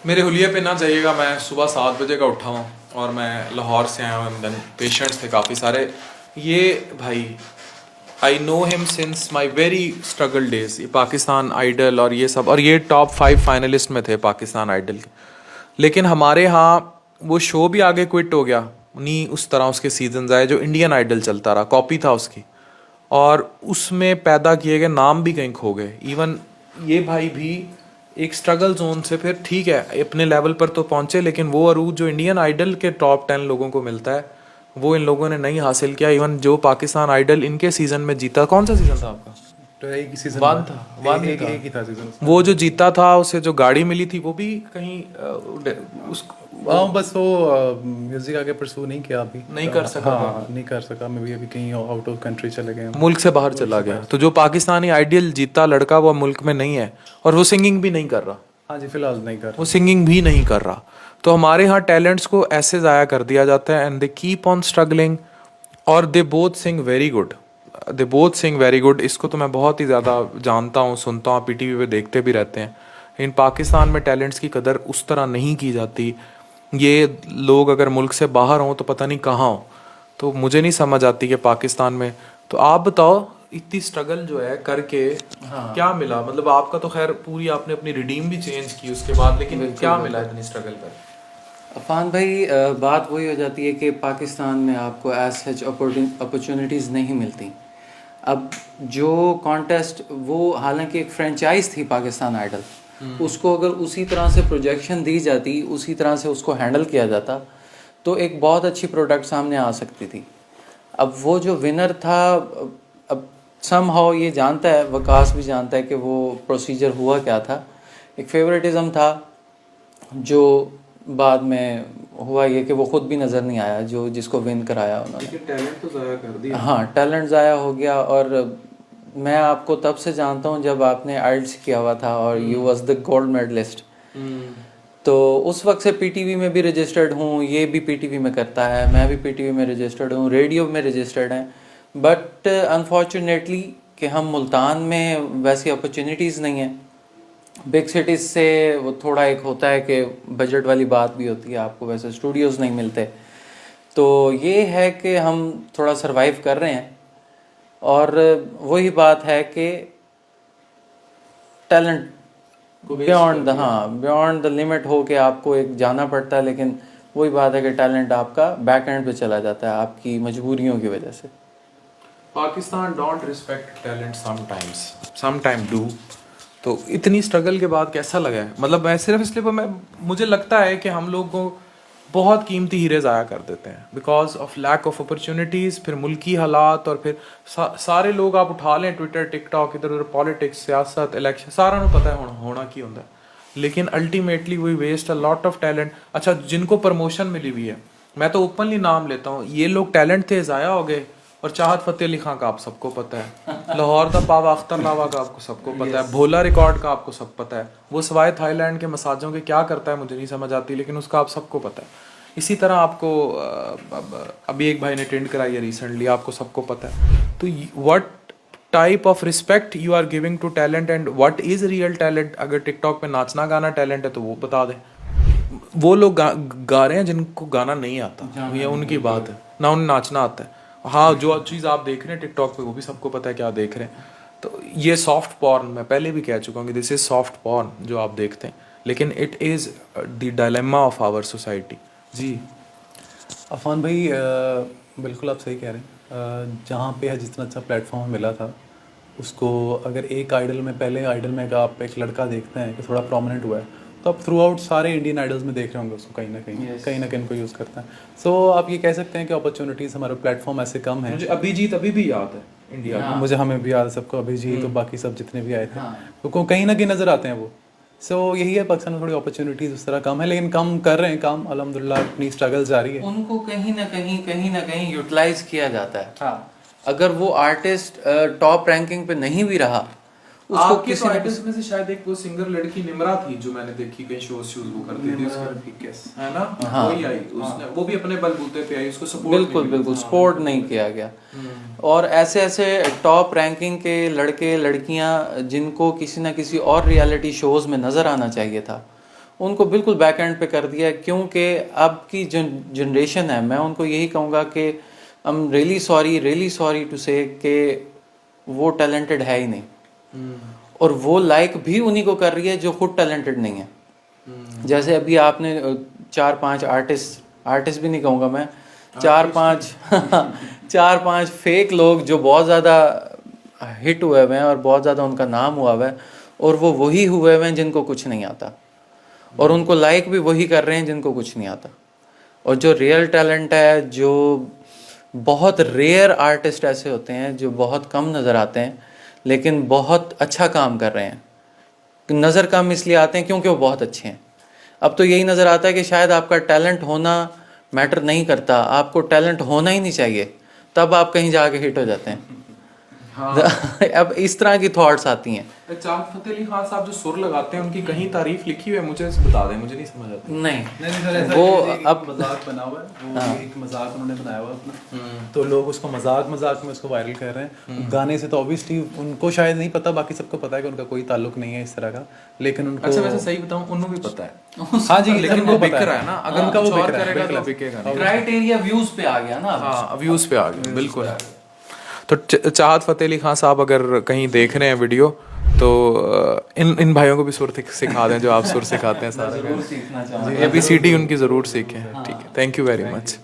मेरे हुलिये पे ना जाइएगा, मैं सुबह 7 बजे का उठा हूँ और मैं लाहौर से आया हूँ। देन पेशेंट्स थे काफ़ी सारे। ये भाई I know him since my very struggle days. ये पाकिस्तान आइडल और ये सब, और ये टॉप 5 फाइनलिस्ट में थे पाकिस्तान आइडल के। लेकिन हमारे यहाँ वो शो भी आगे क्विट हो गया, नहीं उस तरह उसके सीजन आए जो इंडियन आइडल चलता रहा, कॉपी था उसकी, और उसमें पैदा किए गए नाम भी कहीं खो गए। इवन ये भाई भी एक स्ट्रगल जोन से फिर ठीक है अपने लेवल पर तो पहुंचे, लेकिन वो अरूज जो इंडियन आइडल के टॉप 10 लोगों को मिलता है वो इन लोगों ने नहीं हासिल किया। इवन जो पाकिस्तान आइडल इनके सीजन में जीता, कौन सा सीजन था आपका? तो एक ही सीजन वन था, वन एक, था। एक ही था सीजन। वो जो जीता था उसे जो गाड़ी मिली थी वो भी कहीं उस हाँ बस वो म्यूजिक आगे परसू नहीं किया अभी, नहीं कर सका। हाँ नहीं कर सका, मैं भी अभी कहीं आउट ऑफ कंट्री चले गए हैं। मुल्क से बाहर चला गया। तो जो पाकिस्तानी आइडियल जीता लड़का वो मुल्क में नहीं है, और वो सिंगिंग भी नहीं कर रहा। हाँ जी फिलहाल नहीं कर वो सिंगिंग भी नहीं कर रहा। तो हमारे यहाँ टैलेंट्स को ऐसे ज़ाया कर दिया जाता है, and they keep on struggling, और they both sing very good. They both sing very good. इसको तो मैं बहुत ही ज़्यादा जानता हूँ, सुनता हूँ, पीटीवी पे देखते भी रहते हैं। इन पाकिस्तान में टैलेंट्स की कदर उस तरह नहीं की जाती। ये लोग अगर मुल्क से बाहर हों तो पता नहीं कहाँ हों। तो मुझे नहीं समझ आती कि पाकिस्तान में, तो आप बताओ इतनी स्ट्रगल जो है करके क्या मिला? मतलब आपका तो खैर पूरी आपने अपनी रिडीम भी चेंज की उसके बाद, लेकिन क्या मिला इतनी स्ट्रगल कर? अफान भाई, बात वही हो जाती है कि पाकिस्तान में आपको एज सच अपॉर्चुनिटीज़ नहीं मिलती। अब जो कॉन्टेस्ट, वो हालांकि एक फ्रेंचाइज थी पाकिस्तान आइडल, उसको अगर उसी तरह से प्रोजेक्शन दी जाती, उसी तरह से उसको हैंडल किया जाता, तो एक बहुत अच्छी प्रोडक्ट सामने आ सकती थी। अब वो जो विनर था, अब समहाउ ये जानता है, वकास भी जानता है कि वो प्रोसीजर हुआ क्या था। एक फेवरेटिज्म था जो बाद में हुआ ये कि वो खुद भी नज़र नहीं आया, जो जिसको विन कराया उन्होंने। टैलेंट तो ज़ाया कर दिया। हाँ, टैलेंट ज़ाया हो गया। और मैं आपको तब से जानता हूँ जब आपने आइल्स किया हुआ था और you was the gold medalist. तो उस वक्त से पीटीवी में भी रजिस्टर्ड हूँ, ये भी पीटीवी में करता है, मैं भी पीटीवी में रजिस्टर्ड हूँ, रेडियो में रजिस्टर्ड हैं। बट अनफॉर्चुनेटली कि हम मुल्तान में वैसी अपॉर्चुनिटीज़ नहीं हैं। बिग सिटीज़ से वो थोड़ा एक होता है कि बजट वाली बात भी होती है, आपको वैसे स्टूडियोज़ नहीं मिलते। तो ये है कि हम थोड़ा सरवाइव कर रहे हैं। और वही बात है कि टैलेंट बियॉन्ड द लिमिट हो के आपको एक जाना पड़ता है। लेकिन वही बात है कि टैलेंट आपका बैक एंड पे चला जाता है आपकी मजबूरियों की वजह से। Pakistan don't respect talent sometime do. तो इतनी स्ट्रगल के बाद कैसा लगा है? मतलब मैं सिर्फ इसलिए मैं, मुझे लगता है कि हम लोग को बहुत कीमती हीरे ज़ाया कर देते हैं because of lack of opportunities, फिर मुल्की हालात, और फिर सारे लोग आप उठा लें ट्विटर टिकटॉक, इधर उधर पॉलिटिक्स, सियासत, इलेक्शन, सारा ਨੂੰ पता है होना की होता है। लेकिन ultimately we waste a lot of talent. अच्छा, जिनको प्रमोशन मिली हुई है, मैं तो ओपनली नाम लेता हूँ, ये लोग टैलेंट थे ज़ाया हो गए। और चाहत फतेह अली खां का आप सबको पता है, लाहौर का पावा अख्तर लावा का आपको सबको पता है, भोला रिकॉर्ड का आपको सब पता है, वो सवाए थाईलैंड के मसाजों के क्या करता है मुझे नहीं समझ आती, लेकिन उसका आप सबको पता है। इसी तरह आपको अभी एक भाई ने ट्रेंड कराई है रिसेंटली, आपको सबको पता है। तो what type of respect you are giving to talent and what is real talent? अगर टिकटॉक पे नाचना गाना टैलेंट है तो वो बता दें। वो लोग गा रहे हैं जिनको गाना नहीं आता, ये उनकी बात है, ना उन्हें नाचना आता है। हाँ, जो चीज़ आप देख रहे हैं टिकटॉक पे वो भी सबको पता है क्या देख रहे हैं। तो ये सॉफ्ट पॉर्न, मैं पहले भी कह चुका हूँ कि दिस इज सॉफ्ट पॉर्न जो आप देखते हैं, लेकिन it is the dilemma of our society. जी अफान भाई, बिल्कुल आप सही कह रहे हैं। जहाँ पे है जितना अच्छा प्लेटफॉर्म मिला था उसको, अगर एक आइडल में, पहले आइडल में अगर आप एक लड़का देखते हैं कि थोड़ा प्रोमिनेंट हुआ है, तो आप थ्रू आउट सारे इंडियन आइडल्स में देख रहे होंगे उसको कहीं ना कहीं को यूज़ करता है। सो आप ये कह सकते हैं कि अपॉर्चुनिटीज़ हमारे प्लेटफॉर्म ऐसे कम है। मुझे अभिजीत अभी भी याद है इंडिया में। मुझे, हमें भी याद है सबको, अभिजीत तो बाकी सब जितने भी आए थे, तो कहीं ना कहीं नज़र आते हैं वो। सो यही है, पाकिस्तान में थोड़ी अपॉर्चुनिटीज़ उस तरह कम है, लेकिन कम कर रहे हैं काम, अल्हम्दुलिल्लाह अपनी स्ट्रगल जारी है। उनको कहीं ना कहीं यूटिलाइज किया जाता है। हाँ, अगर वो आर्टिस्ट टॉप रैंकिंग पे नहीं भी रहा, उसको किसी आर्टिस्ट में से शायद एक वो सिंगर लड़की निमरा थी जो मैंने देखी कहीं शोज वो करती थी उसका, है ना? हाँ, वही आई, उसने वो भी अपने बलबूते पे आई, उसको सपोर्ट बिल्कुल सपोर्ट नहीं किया गया। और ऐसे ऐसे टॉप रैंकिंग के लड़के लड़कियां जिनको किसी ना किसी और रियलिटी शोज में नज़र आना चाहिए था, उनको बिल्कुल बैक एंड पे कर दिया है, क्योंकि अब की जो जनरेशन है, मैं उनको यही कहूँगा कि I am really sorry to say कि वो टैलेंटेड है ही नहीं, और वो लाइक भी उन्हीं को कर रही है जो खुद टैलेंटेड नहीं है। जैसे अभी आपने 4-5 आर्टिस्ट भी नहीं कहूँगा मैं, 4-5 फेक लोग जो बहुत ज़्यादा हिट हुए हुए हैं और बहुत ज़्यादा उनका नाम हुआ हुआ है, और वो वही हुए हुए हैं जिनको कुछ नहीं आता, और उनको लाइक भी वही कर रहे हैं जिनको कुछ नहीं आता। और जो रियल टैलेंट है, जो बहुत रेयर आर्टिस्ट ऐसे होते हैं जो बहुत कम नज़र आते हैं लेकिन बहुत अच्छा काम कर रहे हैं। नज़र कम इसलिए आते हैं क्योंकि वो बहुत अच्छे हैं। अब तो यही नज़र आता है कि शायद आपका टैलेंट होना मैटर नहीं करता, आपको टैलेंट होना ही नहीं चाहिए, तब आप कहीं जाके हिट हो जाते हैं। हाँ। अब इस तरह की थॉट्स आती हैं। चाहत फतेह अली खान साहब जो सुर लगाते हैं, उनकी कहीं तारीफ लिखी हुई है, मुझे बता दें, मुझे नहीं समझ आता। नहीं सर, ऐसा वो है कि एक अब मजाक बना हुआ है, वो एक मजाक उन्होंने बनाया हुआ है अपना, तो लोग उसको मजाक में उसको वायरल कर रहे हैं। गाने से तो ऑब्वियसली उनको शायद नहीं पता, बाकी सबको पता है कि उनका कोई ताल्लुक नहीं है इस तरह का, लेकिन उनको अच्छा, वैसे सही बताऊं, उन्होंने भी पता है। हाँ जी, लेकिन उनको वो पता बिक रहा है ना, अगर उनका वो कुछ और बिक रहा है, करेगा तो बिल्कुल। बिकेगा नहीं। क्राइटेरिया व्यूज पे आ गया ना। हाँ, व्यूज पे आ गया, बिल्कुल। तो चाहत फतेह अली खान साहब अगर कहीं देख रहे हैं वीडियो, तो इन भाइयों को भी सुर सिखा दें जो आप सुर सिखाते हैं सारा। जरूर सीखना चाहूँगा। ये भी सीटी उनकी ज़रूर सीखें। ठीक है, थैंक यू वेरी मच।